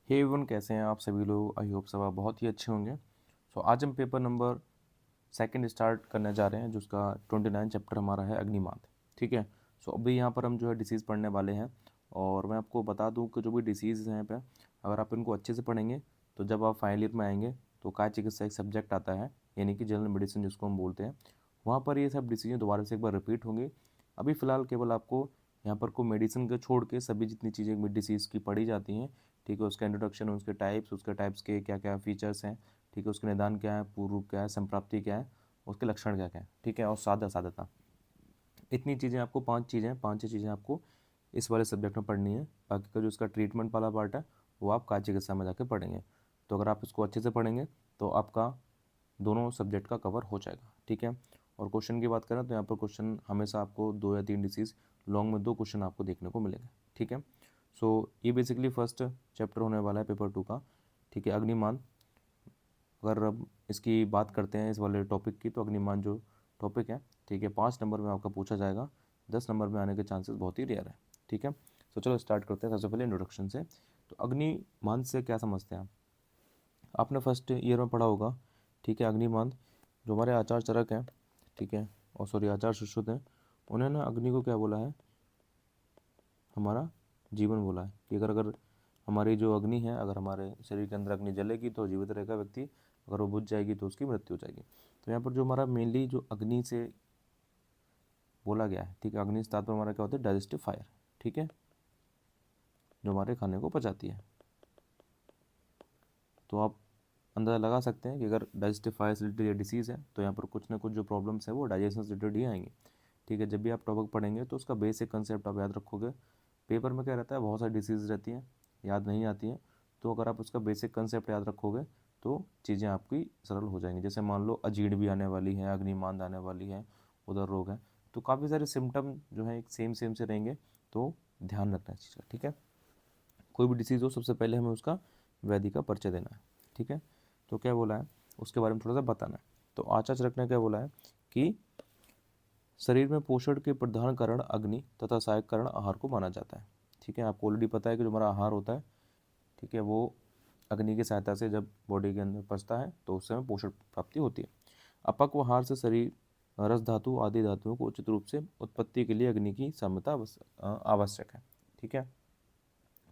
Hey everyone, कैसे हैं आप सभी लोग। आई होप सब आप बहुत ही अच्छे होंगे। आज हम पेपर नंबर सेकंड स्टार्ट करने जा रहे हैं, जिसका 29 चैप्टर हमारा है अग्निमांद। ठीक है। अभी यहाँ पर हम जो है डिसीज़ पढ़ने वाले हैं। और मैं आपको बता दूँ कि जो भी डिसीज़ हैं पे अगर आप इनको अच्छे से पढ़ेंगे तो जब आप फाइनल ईयर में आएंगे तो काय चिकित्सा एक सब्जेक्ट आता है, यानी कि जनरल मेडिसिन जिसको हम बोलते हैं, वहाँ पर ये सब डिसीजन दोबारा से एक बार रिपीट होंगे। अभी फ़िलहाल केवल आपको यहाँ पर को मेडिसिन के छोड़ के सभी जितनी चीज़ें मिड डिसीज़ की पढ़ी जाती हैं, ठीक है, उसका इंट्रोडक्शन, उसके टाइप्स के क्या क्या फीचर्स हैं, ठीक है, उसके निदान क्या है, पूर्व रूप क्या है, संप्राप्ति क्या है, उसके लक्षण क्या क्या है, ठीक है, और साधता, इतनी चीज़ें आपको, पाँच छः चीज़ें आपको इस वाले सब्जेक्ट में पढ़नी है। बाकी का जो उसका ट्रीटमेंट वाला पार्ट है वो आप काय चिकित्सा में जाके पढ़ेंगे। तो अगर आप इसको अच्छे से पढ़ेंगे तो आपका दोनों सब्जेक्ट का कवर हो जाएगा। ठीक है। और क्वेश्चन की बात करें तो यहाँ पर क्वेश्चन हमेशा आपको 2 या 3 डिसीज़ लॉन्ग में 2 क्वेश्चन आपको देखने को मिलेंगे। ठीक है। ये बेसिकली फर्स्ट चैप्टर होने वाला है पेपर 2 का। ठीक है, अग्निमान। अगर अब इसकी बात करते हैं इस वाले टॉपिक की, तो अग्निमान जो टॉपिक है, ठीक है, 5 नंबर में आपका पूछा जाएगा, 10 नंबर में आने के चांसेस बहुत ही रेयर है। ठीक है। चलो स्टार्ट करते हैं सबसे पहले इंट्रोडक्शन से। तो अग्निमान से क्या समझते हैं आप? आपने फर्स्ट ईयर में पढ़ा होगा। ठीक है, अग्निमान जो हमारे आचार्य चरक हैं, ठीक है, और सॉरी आचार्य सुश्रुत हैं, उन्होंने अग्नि को क्या बोला है? हमारा जीवन बोला है कि अगर अगर हमारी जो अग्नि है, अगर हमारे शरीर के अंदर अग्नि जलेगी तो जीवित रहेगा व्यक्ति, अगर वो बुझ जाएगी तो उसकी मृत्यु हो जाएगी। तो यहाँ पर जो हमारा मेनली जो अग्नि से बोला गया है, ठीक है, अग्नि से तात्पर्य हमारा क्या होता है? Digestive fire. ठीक है, जो हमारे खाने को पचाती है। तो आप अंदाज़ा लगा सकते हैं कि अगर डाइजेस्टिव फायर से रिलेटेड डिसीज़ है तो यहाँ पर कुछ ना कुछ जो प्रॉब्लम्स है वो डाइजेशन से रिलेटेड ही आएंगी। ठीक है, जब भी आप टॉपिक पढ़ेंगे तो उसका बेसिक कंसेप्ट आप याद रखोगे। पेपर में क्या रहता है, बहुत सारी डिसीज़ रहती हैं, याद नहीं आती हैं। तो अगर आप उसका बेसिक कंसेप्ट याद रखोगे तो चीज़ें आपकी सरल हो जाएंगी। जैसे मान लो अजीर्ण भी आने वाली है, अग्निमांद आने वाली है, उधर रोग है, तो काफ़ी सारे सिम्टम जो है एक सेम से रहेंगे। तो ध्यान रखना है चीज़ का। ठीक है, कोई भी डिसीज़ हो सबसे पहले हमें उसका व्याधि का परिचय देना है। ठीक है, तो क्या बोला है उसके बारे में थोड़ा सा बताना है। तो आचार्य चरक ने क्या बोला है कि शरीर में पोषण के प्रधान कारण अग्नि तथा सहायक कारण आहार को माना जाता है। ठीक है, आपको ऑलरेडी पता है कि जो हमारा आहार होता है, ठीक है, वो अग्नि की सहायता से जब बॉडी के अंदर पचता है तो उससे हमें पोषण प्राप्ति होती है। अपक्व आहार से शरीर रस धातु आदि धातुओं को उचित रूप से उत्पत्ति के लिए अग्नि की क्षमता आवश्यक है। ठीक है,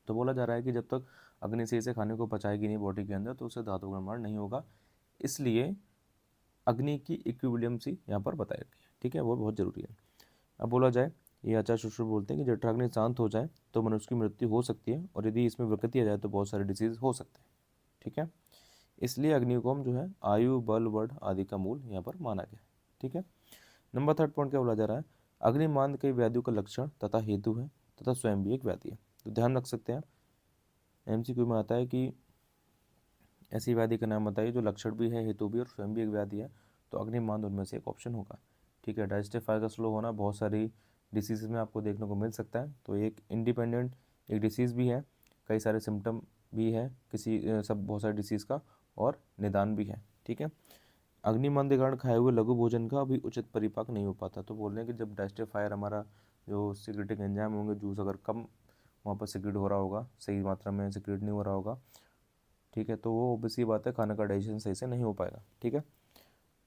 तो बोला जा रहा है कि जब तक अग्नि से इसे खाने को पचाएगी नहीं बॉडी के अंदर तो उससे धातु का निर्माण नहीं होगा। इसलिए अग्नि की इक्विलिब्रियम सी यहाँ पर बताई गई है। ठीक है, वो बहुत जरूरी है। अब बोला जाए, ये आचार्य सुश्रुत बोलते हैं कि जठराग्नि शांत हो जाए तो मनुष्य की मृत्यु हो सकती है, और यदि इसमें विकृति आ जाए तो बहुत सारे डिसीज हो सकते हैं। ठीक है, इसलिए अग्नि को हम जो है आयु बल वर्ध आदि का मूल यहाँ पर माना गया है। ठीक है, नंबर 3 पॉइंट क्या बोला जा रहा है? अग्निमांद के व्याधियों का लक्षण तथा हेतु है तथा स्वयं भी एक व्याधि है। तो ध्यान रख सकते हैं, एमसीक्यू में आता है कि ऐसी व्याधि का नाम बताइए जो लक्षण भी है, हेतु भी, और स्वयं भी एक व्याधि है। तो अग्निमांद उनमें से एक ऑप्शन होगा। ठीक है, डाइजेस्टिव फायर का स्लो होना बहुत सारी डिसीज़ में आपको देखने को मिल सकता है, तो एक इंडिपेंडेंट एक डिसीज़ भी है, कई सारे सिम्टम भी है किसी सब बहुत सारे डिसीज़ का, और निदान भी है। ठीक है, अग्निमंद के कारण खाए हुए लघु भोजन का भी उचित परिपाक नहीं हो पाता। तो बोल रहे हैं कि जब डाइजेस्टिव फायर हमारा जो सिक्रेटिक एंजाइम होंगे, जूस अगर कम वहाँ पर सिक्रेट हो रहा होगा, सही मात्रा में सिक्रेट नहीं हो रहा होगा, ठीक है, तो वो ऑब्वियसली बात है, खाने का डाइजेशन सही से नहीं हो पाएगा। ठीक है,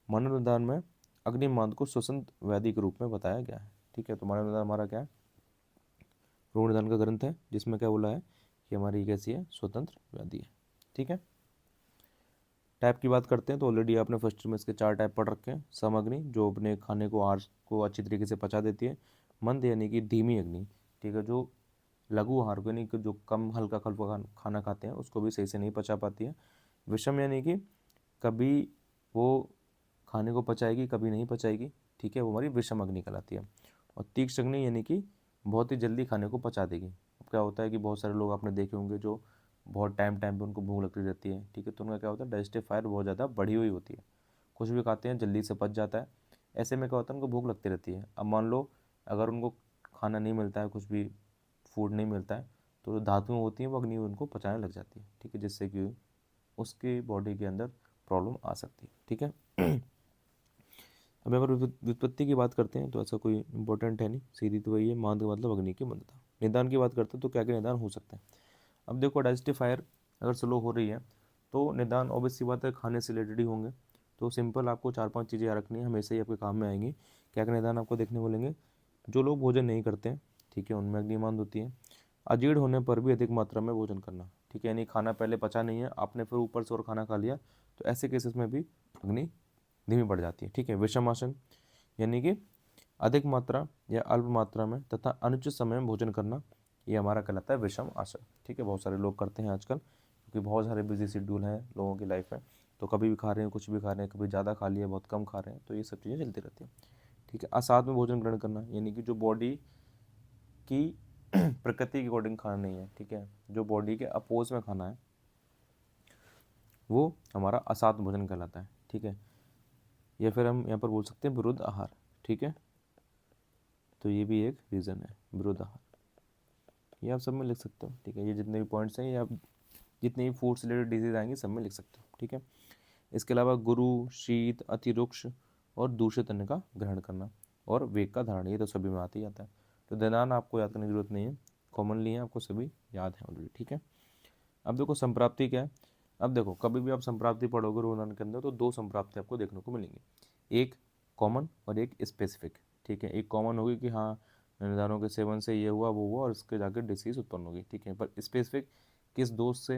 मानव निदान में अग्निमांद को श्वसन व्याधि के रूप में बताया गया है। ठीक है, तो मानव निदान हमारा क्या है? रोग निदान का ग्रंथ है, जिसमें क्या बोला है कि हमारी कैसी है? स्वतंत्र व्याधि है। ठीक है, टाइप की बात करते हैं तो ऑलरेडी आपने फर्स्ट में इसके 4 टाइप पढ़ रखे हैं। सम अग्नि जो अपने खाने को, आहार को अच्छी तरीके से पचा देती है। मंद यानी कि धीमी अग्नि, ठीक है, जो लघु आहार को यानी कि जो कम हल्का खल्का खाना खाते हैं उसको भी सही से नहीं पचा पाती है। विषम यानी कि कभी वो खाने को पचाएगी, कभी नहीं पचाएगी। ठीक है, वो हमारी विषम अग्नि कहलाती है। और तीक्ष्ण अग्नि यानी कि बहुत ही जल्दी खाने को पचा देगी। अब क्या होता है कि बहुत सारे लोग आपने देखे होंगे जो बहुत टाइम टाइम पे उनको भूख लगती रहती है, ठीक है, तो उनका क्या होता है? डाइजेस्टिव फायर बहुत ज़्यादा बढ़ी हुई होती है, कुछ भी खाते हैं जल्दी से पच जाता है। ऐसे में क्या होता है? उनको भूख लगती रहती है। अब मान लो अगर उनको खाना नहीं मिलता है, कुछ भी फूड नहीं मिलता है, तो जो धातुएं होती हैं वो अग्नि उनको पचाने लग जाती है। ठीक है, जिससे कि उसकी बॉडी के अंदर प्रॉब्लम आ सकती है। ठीक है, अब अगर व्युत्पत्ति की बात करते हैं तो ऐसा कोई इंपॉर्टेंट है नहीं, सीधी तो वही है, मांद का मतलब अग्नि की मंदता। निदान की बात करते हैं तो क्या क्या निदान हो सकते हैं? अब देखो, डाइजेस्टिव फायर अगर स्लो हो रही है तो निदान ऑब्वियस सी बात है खाने से रिलेटेड ही होंगे। तो सिंपल आपको 4-5 चीज़ें याद रखनी है, हमेशा ही आपके काम में आएंगी। क्या क्या निदान आपको देखने को मिलेंगे? जो लोग भोजन नहीं करते हैं, ठीक है, उनमें अग्निमांद होती है। अजीर्ण होने पर भी अधिक मात्रा में भोजन करना, ठीक है, यानी खाना पहले पचा नहीं है, आपने फिर ऊपर से और खाना खा लिया, तो ऐसे केसेस में भी अग्नि धीमी बढ़ जाती है। ठीक है, विषम आसन, यानी कि अधिक मात्रा या अल्प मात्रा में तथा अनुचित समय में भोजन करना, ये हमारा कहलाता है विषम आसन। ठीक है, बहुत सारे लोग करते हैं आजकल, क्योंकि बहुत सारे बिजी शेड्यूल हैं लोगों की लाइफ में, तो कभी भी खा रहे हैं, कुछ भी खा रहे हैं, कभी ज़्यादा खा लिया, बहुत कम खा रहे हैं, तो ये सब चीज़ें चलती रहती हैं। ठीक है, असाध में भोजन ग्रहण करना, यानी कि जो बॉडी की प्रकृति के अकॉर्डिंग खाना नहीं है, ठीक है, जो बॉडी के अपोज में खाना है, वो हमारा असाध भोजन कहलाता है। ठीक है, या फिर हम यहाँ पर बोल सकते हैं विरुद्ध आहार। ठीक है, तो ये भी एक रीज़न है, विरुद्ध आहार, ये आप सब में लिख सकते हो। ठीक है, ये जितने भी पॉइंट्स हैं, ये आप जितने भी फूड से रिलेटेड डिजीज आएंगे सब में लिख सकते हो। ठीक है, इसके अलावा गुरु, शीत, अतिरुक्ष और दूषित अन्न का ग्रहण करना और वेग का धारण, ये तो सभी में आते ही आता है, तो दिनान आपको याद करने की जरूरत नहीं है, कॉमनली है, आपको सभी याद है ऑलरेडी। ठीक है, अब देखो संप्राप्ति क्या है। अब देखो कभी भी आप संप्राप्ति पढ़ोगे रोजाना के अंदर तो दो संप्राप्ति आपको देखने को मिलेंगी, एक कॉमन और एक स्पेसिफिक। ठीक है, एक कॉमन होगी कि हाँ निदानों के सेवन से ये हुआ वो हुआ और इसके जाकर डिसीज उत्पन्न होगी। ठीक है, पर स्पेसिफिक किस दोष से,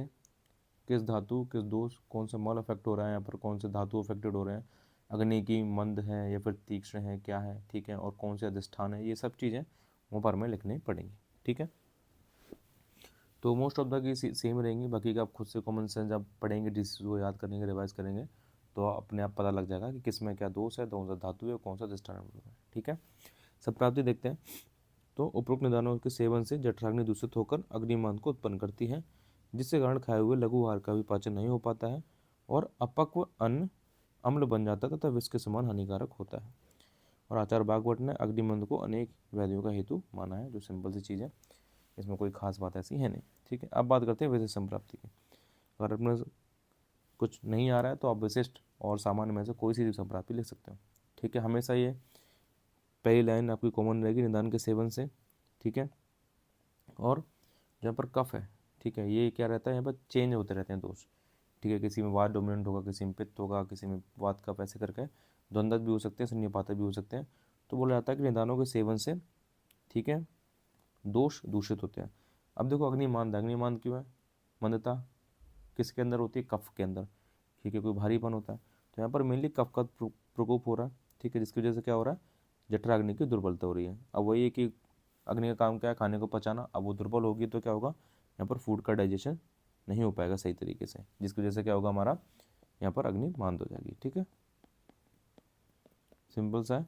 किस धातु, किस दोष, कौन सा मल अफेक्ट हो रहा है, यहाँ पर कौन से धातु अफेक्टेड हो रहे हैं, अग्नि की मंद है या फिर तीक्ष्ण है, क्या है, ठीक है, और कौन से अधिष्ठान है, ये सब चीज़ें वहाँ पर हमें लिखनी पड़ेंगी। ठीक है, तो most of the key same रहेंगी, बाकी का आप खुद से कॉमन सेंस जब पढ़ेंगे, डिसीज को याद करेंगे, रिवाइज करेंगे, तो अपने आप पता लग जाएगा कि किस में क्या दोष है, कौन सा धातु है, कौन सा अधिष्ठान है। ठीक है, संप्राप्ति देखते हैं। तो उपरोक्त निदानों के सेवन से जठराग्नि दूषित होकर अग्निमांद को उत्पन्न करती है, जिससे कारण खाए हुए लघु आहार का भी पाचन नहीं हो पाता है और अपक्व अन्न अम्ल बन जाता है तथा विष के समान हानिकारक होता है। और आचार्य भागवत ने अग्निमंद को अनेक व्याधियों का हेतु माना है, जो सिंपल सी चीज़ है, इसमें कोई खास बात ऐसी है नहीं। ठीक है, अब बात करते हैं विशिष्ट संप्राप्ति की। अगर अपने कुछ नहीं आ रहा है तो आप विशिष्ट और सामान्य में से कोई सी भी संप्राप्ति लिख सकते हो। ठीक है, हमेशा ये पहली लाइन आपकी कॉमन रहेगी, निदान के सेवन से। ठीक है, और जहाँ पर कफ है, ठीक है, ये क्या रहता है, यहाँ पर चेंज होते रहते हैं दोष। ठीक है, किसी में वात डोमिनेंट होगा, किसी में पित्त होगा, किसी में वात कफ, ऐसे करके द्वंद्व भी हो सकते हैं, शून्यपात भी हो सकते हैं। तो बोला जाता है कि निदानों के सेवन से, ठीक है, दोष दूषित होते हैं। अब देखो अग्निमांद, अग्निमांद क्यों है? मंदता किसके अंदर होती है? कफ के अंदर। ठीक है, कोई भारीपन होता है, तो यहाँ पर मेनली कफ का प्रकोप हो रहा है। ठीक है, जिसकी वजह से क्या हो रहा है? जठराग्नि की दुर्बलता हो रही है। अब वही है कि अग्नि का काम क्या है? खाने को पचाना। अब वो दुर्बल होगी तो क्या होगा? यहाँ पर फूड का डाइजेशन नहीं हो पाएगा सही तरीके से, जिसकी वजह से क्या होगा? हमारा यहाँ पर अग्नि मांद हो जाएगी। ठीक है, सिंपल सा है।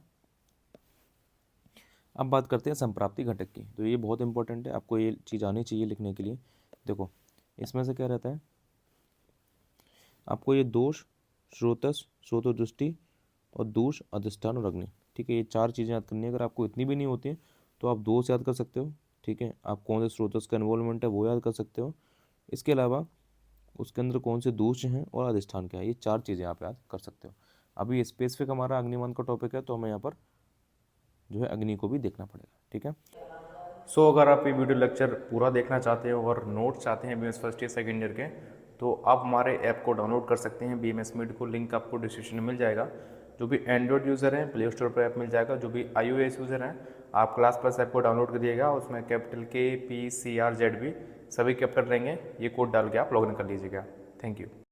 अब बात करते हैं संप्राप्ति घटक की। तो ये बहुत इंपॉर्टेंट है, आपको ये चीज़ आनी चाहिए लिखने के लिए। देखो इसमें से क्या रहता है, आपको ये दोष, स्रोतस, स्रोतोदृष्टि और दोष, अधिष्ठान और अग्नि। ठीक है, ये चार चीज़ें याद करनी है। अगर आपको इतनी भी नहीं होती है तो आप दोष याद कर सकते हो। ठीक है, आप कौन से स्रोतस का इन्वॉल्वमेंट है वो याद कर सकते हो। इसके अलावा उसके अंदर कौन से दोष हैं और अधिष्ठान क्या है, ये चार चीज़ें आप याद कर सकते हो। अभी स्पेसिफिक हमारा अग्निमान का टॉपिक है, तो हमें यहाँ पर जो है अग्नि को भी देखना पड़ेगा। ठीक है, अगर आप ये वीडियो लेक्चर पूरा देखना चाहते हो और नोट्स चाहते हैं BMS first year second year के, तो आप हमारे ऐप को डाउनलोड कर सकते हैं BMS मीट को, लिंक आपको डिस्क्रिप्शन में मिल जाएगा। जो भी एंड्रॉयड यूज़र हैं प्ले स्टोर पर ऐप मिल जाएगा, जो भी iOS यूज़र हैं आप क्लास प्लस ऐप को डाउनलोड करिएगा, उसमें कैपिटल KPCRZB सभी कैपिटल रहेंगे, ये कोड डाल के आप लॉगिन कर लीजिएगा। Thank you.